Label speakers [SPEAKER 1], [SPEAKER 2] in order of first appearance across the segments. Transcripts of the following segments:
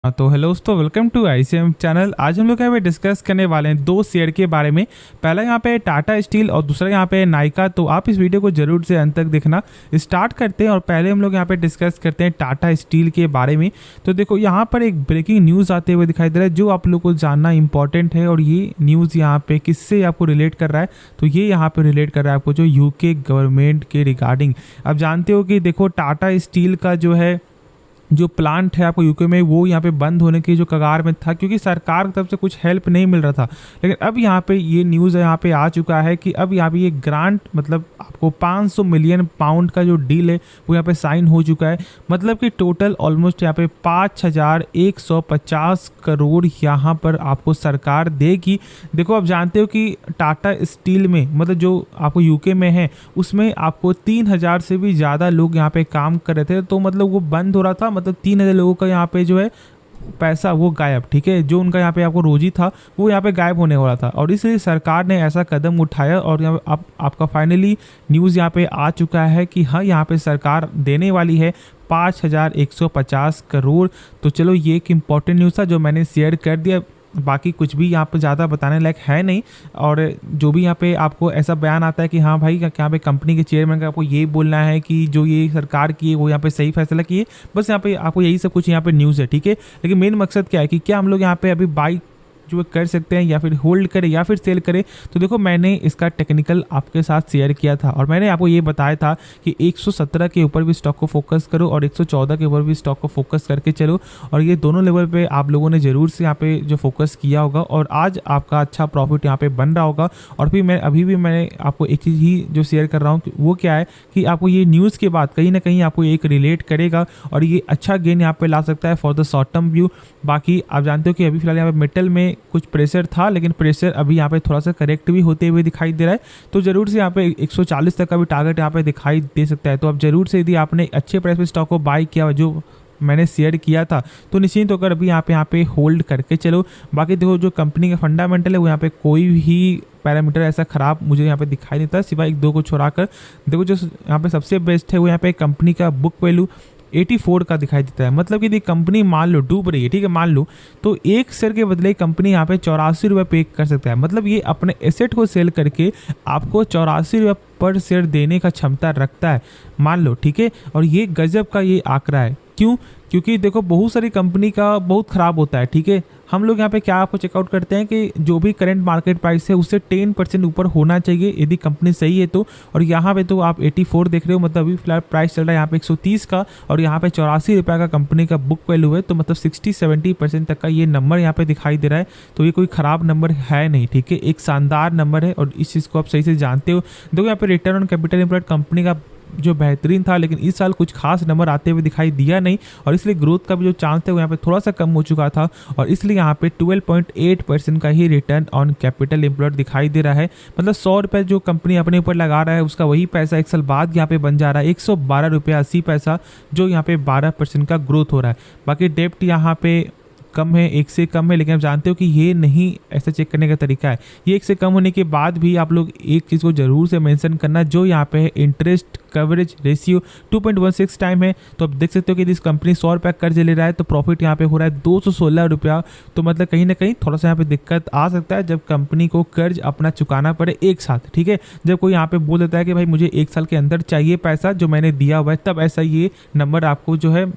[SPEAKER 1] हाँ, तो हेलो दोस्तों, वेलकम टू आईसीएम चैनल। आज हम लोग यहाँ पे डिस्कस करने वाले हैं दो शेयर के बारे में। पहला यहाँ पे टाटा स्टील और दूसरा यहाँ पे नाइका। तो आप इस वीडियो को जरूर से अंत तक देखना। स्टार्ट करते हैं और पहले हम लोग यहाँ पे डिस्कस करते हैं टाटा स्टील के बारे में। तो देखो यहाँ पर एक ब्रेकिंग न्यूज़ आते हुए दिखाई दे रहा है जो आप लोग को जानना इंपॉर्टेंट है। और ये न्यूज़ यहाँ पे किससे आपको रिलेट कर रहा है, तो ये यहाँ पे रिलेट कर रहा है आपको जो यूके गवर्नमेंट के रिगार्डिंग। अब जानते हो कि देखो टाटा स्टील का जो प्लांट है आपको यूके में, वो यहाँ पे बंद होने की जो कगार में था, क्योंकि सरकार की तरफ से कुछ हेल्प नहीं मिल रहा था। लेकिन अब यहाँ पे ये न्यूज़ यहाँ पे आ चुका है कि अब यहाँ पे ये ग्रांट, मतलब आपको 500 मिलियन पाउंड का जो डील है वो यहाँ पे साइन हो चुका है। मतलब कि टोटल ऑलमोस्ट यहाँ पे 5150 करोड़ यहाँ पर आपको सरकार देगी। देखो आप जानते हो कि टाटा स्टील में, मतलब जो आपको यूके में है, उसमें आपको 3000 से भी ज़्यादा लोग यहाँ पे काम कर रहे थे। तो मतलब वो बंद हो रहा था, मतलब 3000 लोगों का यहाँ पे जो है पैसा वो गायब, ठीक है, जो उनका यहाँ पे आपको रोजी था वो यहाँ पे गायब होने वाला था। और इसलिए सरकार ने ऐसा कदम उठाया और यहाँ आपका फाइनली न्यूज़ यहाँ पे आ चुका है कि हाँ, यहाँ पे सरकार देने वाली है 5150 करोड़। तो चलो, ये एक इम्पॉर्टेंट न्यूज़ था जो मैंने शेयर कर दिया। बाकी कुछ भी यहाँ पे ज़्यादा बताने लायक है नहीं। और जो भी यहाँ पे आपको ऐसा बयान आता है कि हाँ भाई, यहाँ पे कंपनी के चेयरमैन का आपको ये बोलना है कि जो ये सरकार की है वो यहाँ पे सही फैसला किए, बस यहाँ पे आपको यही सब कुछ यहाँ पे न्यूज़ है, ठीक है। लेकिन मेन मकसद क्या है कि क्या हम लोग यहाँ पे अभी बाई जो कर सकते हैं या फिर होल्ड करें या फिर सेल करें। तो देखो, मैंने इसका टेक्निकल आपके साथ शेयर किया था और मैंने आपको ये बताया था कि 117 के ऊपर भी स्टॉक को फोकस करो और 114 के ऊपर भी स्टॉक को फोकस करके चलो। और ये दोनों लेवल पे आप लोगों ने ज़रूर से यहाँ पे जो फोकस किया होगा और आज आपका अच्छा प्रॉफिट यहाँ पे बन रहा होगा। और फिर मैं अभी भी मैंने आपको एक चीज़ ही जो शेयर कर रहा हूँ, वो क्या है कि आपको ये न्यूज़ के बाद कहीं ना कहीं आपको एक रिलेट करेगा और ये अच्छा गेन यहाँ पे ला सकता है for the short term view. बाकी आप जानते हो कि अभी फिलहाल यहाँ पे मेटल में कुछ प्रेशर था, लेकिन प्रेशर अभी यहाँ पे थोड़ा सा करेक्ट भी होते हुए दिखाई दे रहा है। तो जरूर से यहाँ पे 140 तक का भी टारगेट यहाँ पे दिखाई दे सकता है। तो अब जरूर से यदि आपने अच्छे प्राइस पे स्टॉक को बाय किया जो मैंने शेयर किया था, तो निश्चिंत होकर अभी यहाँ पे होल्ड करके चलो। बाकी देखो, जो कंपनी का फंडामेंटल है वो यहाँ पे कोई भी पैरामीटर ऐसा खराब मुझे यहाँ पे दिखाई नहीं देता, सिवाय एक दो को छोड़ाकर। देखो, जो यहाँ पे सबसे बेस्ट है वो यहाँ पे कंपनी का बुक वैल्यू 84 का दिखाई देता है। मतलब कि यदि कंपनी मान लो डूब रही है, ठीक है, मान लो, तो एक शेयर के बदले कंपनी यहाँ पे 84 रुपये पे कर सकता है। मतलब ये अपने एसेट को सेल करके आपको 84 रुपये पर शेयर देने का क्षमता रखता है, मान लो, ठीक है। और ये गजब का ये आंकड़ा है। क्यों? क्योंकि देखो, बहुत सारी कंपनी का बहुत ख़राब होता है, ठीक है। हम लोग यहाँ पे क्या आपको चेकआउट करते हैं कि जो भी करंट मार्केट प्राइस है उससे 10% ऊपर होना चाहिए यदि कंपनी सही है तो। और यहाँ पे तो आप 84 देख रहे हो, मतलब अभी फिलहाल प्राइस चल रहा है यहाँ पे 130 का और यहाँ पे 84 रुपये का कंपनी का बुक वैल्यू है। तो मतलब 60-70% तक का ये नंबर यहाँ पे दिखाई दे रहा है। तो ये कोई ख़राब नंबर है नहीं, ठीक है, एक शानदार नंबर है और इस चीज़ को आप सही से जानते हो। देखो, यहाँ पे return on capital employed company का जो बेहतरीन था, लेकिन इस साल कुछ खास नंबर आते हुए दिखाई दिया नहीं और इसलिए ग्रोथ का भी जो चांस था वो यहाँ पे थोड़ा सा कम हो चुका था। और इसलिए यहाँ पे 12.8% का ही रिटर्न ऑन कैपिटल एम्प्लॉयड दिखाई दे रहा है। मतलब 100 रुपये जो कंपनी अपने ऊपर लगा रहा है उसका वही पैसा एक साल बाद यहाँ पे बन जा रहा है 112 रुपये 80 पैसा, जो यहाँ पे 12% का ग्रोथ हो रहा है। बाकी डेप्ट यहाँ पे कम है, एक से कम है, लेकिन आप जानते हो कि ये नहीं ऐसा चेक करने का तरीका है। ये एक से कम होने के बाद भी आप लोग एक चीज़ को ज़रूर से मेंशन करना, जो यहाँ पे है इंटरेस्ट कवरेज रेशियो 2.16 टाइम है। तो आप देख सकते हो कि इस कंपनी 100 रुपये कर्ज ले रहा है तो प्रॉफिट यहाँ पे हो रहा है 216 रुपया। तो मतलब कहीं ना कहीं थोड़ा सा यहाँ पे दिक्कत आ सकता है जब कंपनी को कर्ज अपना चुकाना पड़े एक साथ, ठीक है। जब कोई यहाँ पे बोल देता है कि भाई मुझे एक साल के अंदर चाहिए पैसा जो मैंने दिया हुआ है, तब ऐसा ये नंबर आपको जो है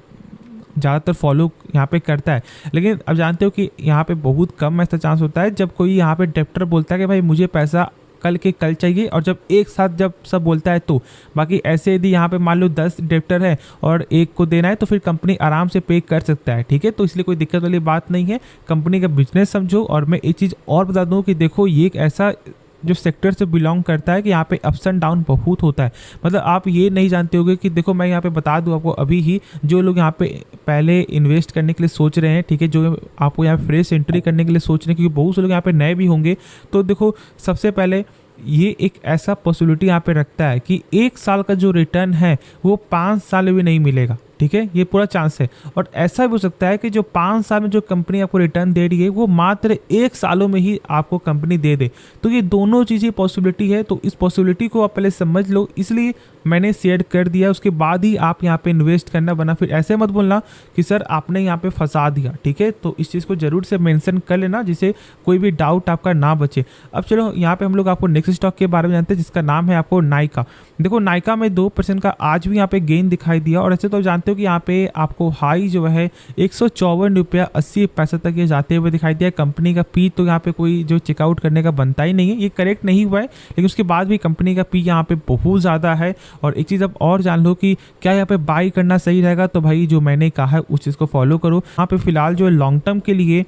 [SPEAKER 1] ज़्यादातर फॉलो यहाँ पे करता है। लेकिन अब जानते हो कि यहाँ पे बहुत कम ऐसा चांस होता है जब कोई यहाँ पे डेप्टर बोलता है कि भाई मुझे पैसा कल के कल चाहिए, और जब एक साथ जब सब बोलता है तो। बाकी ऐसे यदि यहाँ पे मान लो 10 डेप्टर है और एक को देना है तो फिर कंपनी आराम से पे कर सकता है, ठीक है। तो इसलिए कोई दिक्कत वाली बात नहीं है, कंपनी का बिजनेस समझो। और मैं एक चीज़ और बता दूँ कि देखो, ये एक ऐसा जो सेक्टर से बिलोंग करता है कि यहाँ पे अप्स एंड डाउन बहुत होता है। मतलब आप ये नहीं जानते होंगे कि देखो, मैं यहाँ पे बता दूँ आपको अभी ही, जो लोग यहाँ पे पहले इन्वेस्ट करने के लिए सोच रहे हैं, ठीक है, जो आपको यहाँ फ्रेश एंट्री करने के लिए सोच रहे हैं, क्योंकि बहुत से लोग यहाँ पे नए भी होंगे। तो देखो, सबसे पहले ये एक ऐसा पॉसिबिलिटी यहाँ पे रखता है कि एक साल का जो रिटर्न है वो 5 साल में भी नहीं मिलेगा, ठीक है, ये पूरा चांस है। और ऐसा भी हो सकता है कि जो 5 साल में जो कंपनी आपको रिटर्न दे रही है वो मात्र 1 सालों में ही आपको कंपनी दे दे। तो ये दोनों चीज़ें पॉसिबिलिटी है, तो इस पॉसिबिलिटी को आप पहले समझ लो, इसलिए मैंने शेयर कर दिया। उसके बाद ही आप यहाँ पे इन्वेस्ट करना, वरना फिर ऐसे मत बोलना कि सर आपने यहाँ पे फंसा दिया। ठीक है, तो इस चीज़ को जरूर से मेंशन कर लेना जिससे कोई भी डाउट आपका ना बचे। अब चलो यहाँ पे हम लोग आपको नेक्स्ट स्टॉक के बारे में जानते हैं जिसका नाम है आपको नायका। देखो नायका में 2% का आज भी यहाँ पे गेन दिखाई दिया, और ऐसे तो जानते हो कि यहाँ पे आपको हाई जो है 154 रुपया 80 पैसे तक ये जाते हुए दिखाई दिया। कंपनी का पी तो यहाँ पे कोई जो चेकआउट करने का बनता ही नहीं है, ये करेक्ट नहीं हुआ है, लेकिन उसके बाद भी कंपनी का पी यहाँ पे बहुत ज़्यादा है। और एक चीज़ अब और जान लो कि क्या यहाँ पे बाई करना सही रहेगा, तो भाई जो मैंने कहा है उस चीज़ को फॉलो करो। यहाँ पे फिलहाल जो है लॉन्ग टर्म के लिए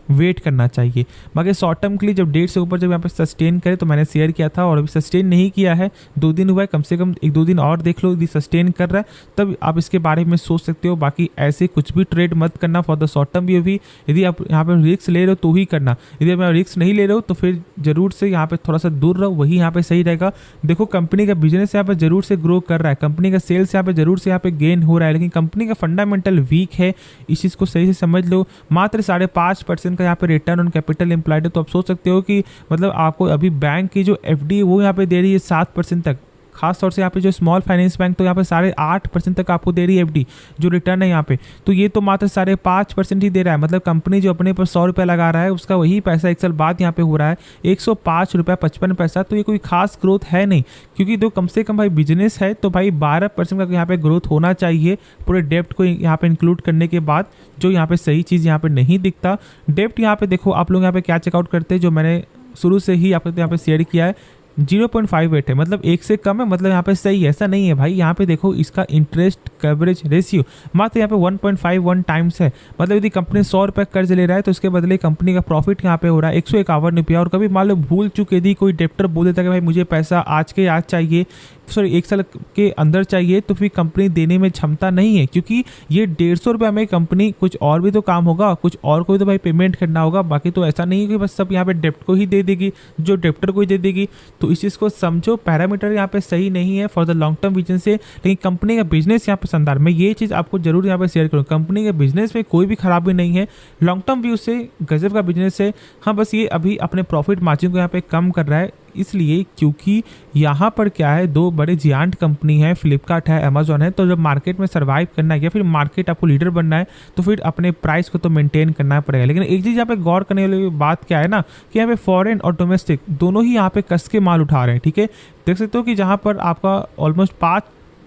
[SPEAKER 1] वेट करना चाहिए, बाकी शॉर्ट टर्म के लिए जब 1.5 से ऊपर जब यहाँ पे सस्टेन करे तो मैंने शेयर किया था, और अभी सस्टेन नहीं किया है, 2 दिन हुआ है, कम से कम 1-2 दिन और देख लो, यदि सस्टेन कर रहा है तब आप इसके बारे में सोच सकते हो। बाकी ऐसे कुछ भी ट्रेड मत करना फॉर द शॉर्ट टर्म भी। यदि आप यहाँ पे रिस्क ले रहे हो तो ही करना, यदि आप रिस्क नहीं ले रहे हो तो फिर जरूर से यहाँ पे थोड़ा सा दूर रहो, वही यहाँ पे सही रहेगा। देखो कंपनी का बिजनेस यहाँ पे जरूर से ग्रो कर रहा है, कंपनी का सेल्स यहाँ पे जरूर से यहाँ पे गेन हो रहा है, लेकिन कंपनी का फंडामेंटल वीक है, इस चीज़ को सही से समझ लो। मात्र 5.5% का यहाँ पे रिटर्न ऑन कैपिटल एम्प्लॉयड है, तो आप सोच सकते हो कि मतलब आपको अभी बैंक की जो एफडी है वो यहाँ पे दे रही है 7% तक। खास तौर से यहाँ पे जो स्मॉल फाइनेंस बैंक तो यहाँ पे 8.5% तक आपको दे रही है एफडी जो रिटर्न है यहाँ पे, तो ये तो मात्र 5.5% ही दे रहा है। मतलब कंपनी जो अपने पर 100 रुपया लगा रहा है उसका वही पैसा 1 साल बाद यहाँ पे हो रहा है 105 रुपया 55 पैसा। तो ये कोई खास ग्रोथ है नहीं, क्योंकि तो कम से कम भाई बिजनेस है तो भाई 12% का यहाँ पे ग्रोथ होना चाहिए पूरे डेप्ट को यहाँ पे इंक्लूड करने के बाद, जो यहाँ पे सही चीज़ यहाँ पे नहीं दिखता। डेप्ट यहाँ पे देखो आप लोग यहाँ पे क्या चेकआउट करते हैं, जो मैंने शुरू से ही आपको यहाँ पे शेयर किया है 0.58 है, मतलब 1 से कम है, मतलब यहाँ पे सही है। ऐसा नहीं है भाई, यहाँ पे देखो इसका इंटरेस्ट कवरेज रेशियो मात्र यहाँ पे 1.51 टाइम्स है। मतलब यदि कंपनी 100 रुपये कर्ज ले रहा है तो उसके बदले कंपनी का प्रॉफिट यहाँ पे हो रहा है 151 रुपया। और कभी मान लो भूल चुके यदि कोई डेप्टर बोल देता है कि भाई मुझे पैसा आज के आज चाहिए, सॉरी 1 साल के अंदर चाहिए, तो फिर कंपनी देने में क्षमता नहीं है, क्योंकि ये 150 रुपये में कंपनी कुछ और भी तो काम होगा, कुछ और को भी तो भाई पेमेंट करना होगा। बाकी तो ऐसा नहीं है कि बस सब यहाँ पे डेप्ट को ही दे देगी, जो डेप्टर को ही दे देगी। तो इस चीज़ को समझो, पैरामीटर यहाँ पे सही नहीं है for the long term vision से, लेकिन कंपनी का बिजनेस यहाँ पे शानदार। मैं ये चीज़ आपको जरूर यहाँ पे शेयर करूँ, कंपनी के बिजनेस में कोई भी खराबी नहीं है, लॉन्ग टर्म व्यू से गजब का बिजनेस है। हाँ बस ये अभी अपने प्रॉफिट मार्जिन को यहाँ पे कम कर रहा है, इसलिए क्योंकि यहाँ पर क्या है, 2 बड़े जियांट कंपनी है, फ्लिपकार्ट है, अमेजॉन है। तो जब मार्केट में सर्वाइव करना है या फिर मार्केट आपको लीडर बनना है तो फिर अपने प्राइस को तो मेंटेन करना पड़ेगा। लेकिन एक चीज़ यहाँ पे गौर करने वाली बात क्या है ना, कि यहाँ पे फॉरेन और डोमेस्टिक दोनों ही यहाँ पे कस के माल उठा रहे हैं। ठीक है, देख सकते हो कि जहाँ पर आपका ऑलमोस्ट 5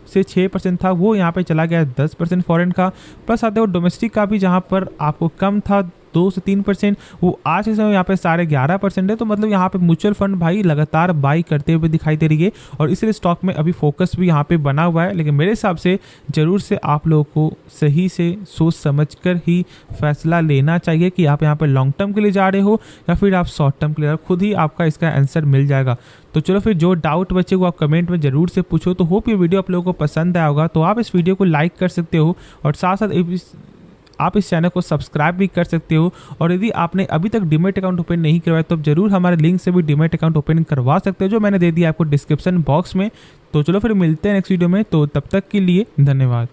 [SPEAKER 1] से 6% था वो यहाँ पे चला गया 10% फॉरेन का, प्लस आते हो डोमेस्टिक का भी जहाँ पर आपको कम था 2 से 3%, वो आज के समय यहाँ पे 11.5% है। तो मतलब यहाँ पे म्यूचुअल फंड भाई लगातार बाई करते हुए दिखाई दे रही है, और इसलिए स्टॉक में अभी फोकस भी यहाँ पे बना हुआ है। लेकिन मेरे हिसाब से जरूर से आप लोगों को सही से सोच समझकर ही फैसला लेना चाहिए कि आप यहाँ पे लॉन्ग टर्म के लिए जा रहे हो या फिर आप शॉर्ट टर्म के लिए, खुद ही आपका इसका आंसर मिल जाएगा। तो चलो फिर जो डाउट बचे वो आप कमेंट में जरूर से पूछो। तो होप ये वीडियो आप लोगों को पसंद आया होगा, तो आप इस वीडियो को लाइक कर सकते हो, और साथ साथ आप इस चैनल को सब्सक्राइब भी कर सकते हो। और यदि आपने अभी तक डीमैट अकाउंट ओपन नहीं करवाया तो जरूर हमारे लिंक से भी डीमैट अकाउंट ओपन करवा सकते हो, जो मैंने दे दिया आपको डिस्क्रिप्शन बॉक्स में। तो चलो फिर मिलते हैं नेक्स्ट वीडियो में, तो तब तक के लिए धन्यवाद।